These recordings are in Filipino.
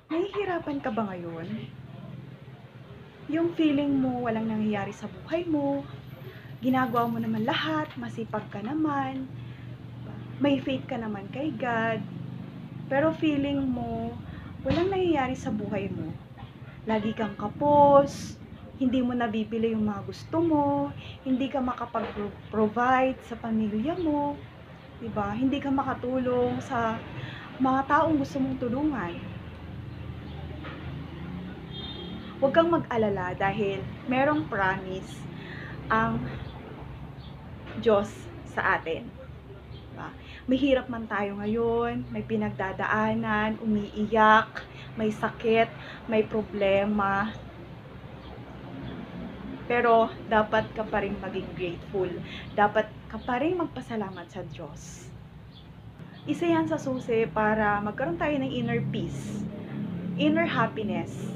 Nahihirapan ka ba ngayon? Yung feeling mo walang nangyayari sa buhay mo, ginagawa mo naman lahat, masipag ka naman, may faith ka naman kay God, pero feeling mo walang nangyayari sa buhay mo. Lagi kang kapos, hindi mo nabibili yung mga gusto mo, hindi ka makapag-provide sa pamilya mo, 'di ba? Hindi ka makatulong sa mga taong gusto mong tulungan. Huwag kang mag-alala dahil merong promise ang Diyos sa atin. Diba? Mahirap man tayo ngayon, may pinagdadaanan, umiiyak, may sakit, may problema, pero dapat ka pa rin maging grateful. Dapat ka pa rin magpasalamat sa Diyos. Isa yan sa susi para magkaroon tayo ng inner peace, inner happiness.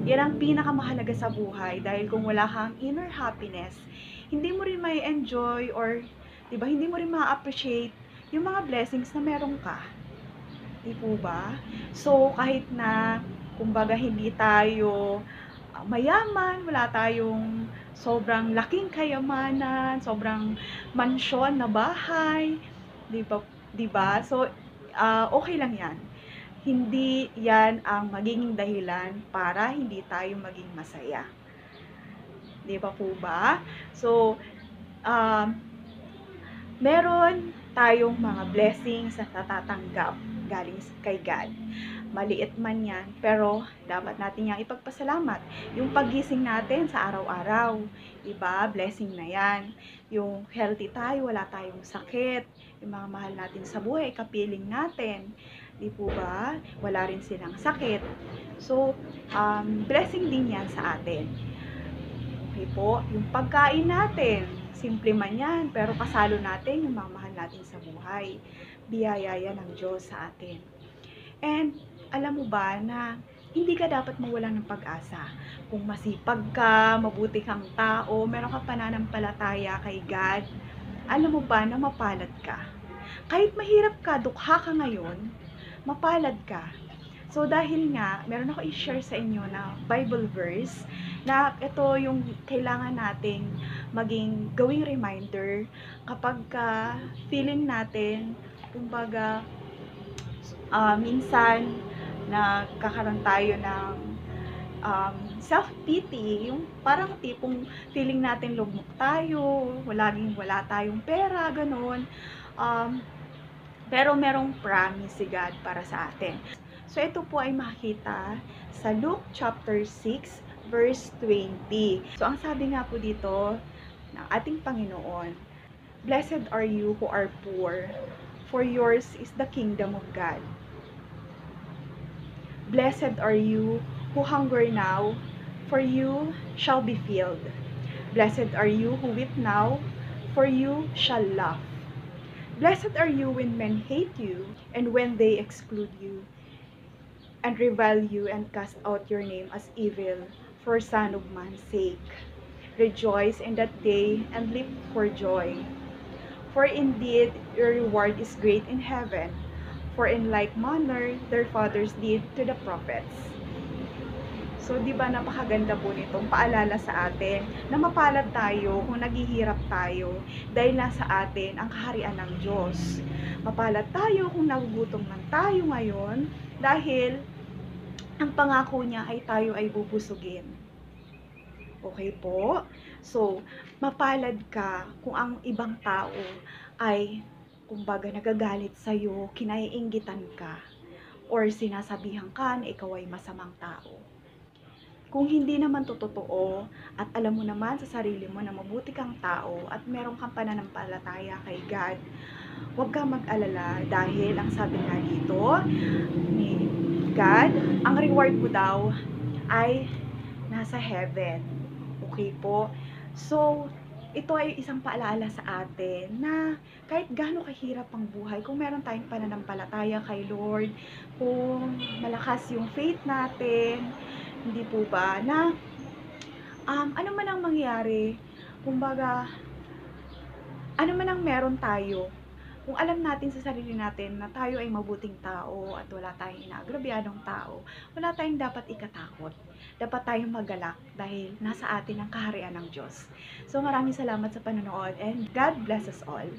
Yan ang pinakamahalaga sa buhay dahil kung wala kang inner happiness, hindi mo rin may enjoy or 'di ba, hindi mo rin ma-appreciate yung mga blessings na meron ka. Di po ba? So kahit na kumbaga hindi tayo mayaman, wala tayong sobrang laking kayamanan, sobrang mansyon na bahay, 'di ba? 'Di ba? So okay lang 'yan. Hindi 'yan ang magiging dahilan para hindi tayo maging masaya. 'Di ba po ba? So, um, meron tayong mga blessings na natatanggap galing kay God. Maliit man yan, pero dapat natin yang ipagpasalamat. Yung paggising natin sa araw-araw, diba? Blessing na yan. Yung healthy tayo, wala tayong sakit. Yung mga mahal natin sa buhay, kapiling natin. Di po ba? Wala rin silang sakit. So, blessing din yan sa atin. Okay po, yung pagkain natin, simple man yan, pero kasalo natin yung mga mahal natin sa buhay. Biyaya yan ng Diyos sa atin. And, alam mo ba na hindi ka dapat mawalan ng pag-asa. Kung masipag ka, mabuti kang tao, meron ka pananampalataya kay God, alam mo ba na mapalad ka? Kahit mahirap ka, dukha ka ngayon, mapalad ka. So dahil nga, meron ako i-share sa inyo na Bible verse na ito yung kailangan nating maging gawing reminder kapag feeling natin, kumbaga, minsan nagkakaroon tayo ng self-pity, yung parang tipong feeling natin lugmok tayo, wala tayong pera, ganun. Um, pero merong promise si God para sa atin. So, ito po ay makikita sa Luke chapter 6, verse 20. So, ang sabi nga po dito ng ating Panginoon, "Blessed are you who are poor, for yours is the kingdom of God. Blessed are you who hunger now, for you shall be filled. Blessed are you who weep now, for you shall laugh. Blessed are you when men hate you, and when they exclude you, and revile you, and cast out your name as evil for Son of Man's sake. Rejoice in that day, and leap for joy. For indeed your reward is great in heaven, for in like manner their fathers did to the prophets." So, di ba napakaganda po nitong paalala sa atin na mapalad tayo kung naghihirap tayo dahil nasa atin ang kaharian ng Diyos. Mapalad tayo kung nagugutom man tayo ngayon dahil ang pangako niya ay tayo ay bubusugin. Okay po? So, mapalad ka kung ang ibang tao ay kumbaga nagagalit sa'yo, kinaiinggitan ka, or sinasabihan ka na ikaw ay masamang tao. Kung hindi naman totoo at alam mo naman sa sarili mo na mabuti kang tao at meron kang pananampalataya kay God, huwag kang mag-alala dahil ang sabi nga dito ni God, ang reward mo daw ay nasa heaven. Okay po? So, ito ay isang paalala sa atin na kahit gaano kahirap ang buhay, kung meron tayong pananampalataya kay Lord, kung malakas yung faith natin, hindi po ba, na ano man ang mangyari, kumbaga, ano man ang meron tayo, Kung alam natin sa sarili natin na tayo ay mabuting tao at wala tayong inaagrabyadong tao, wala tayong dapat ikatakot. Dapat tayong magalak dahil nasa atin ang kaharian ng Diyos. So maraming salamat sa panonood and God bless us all.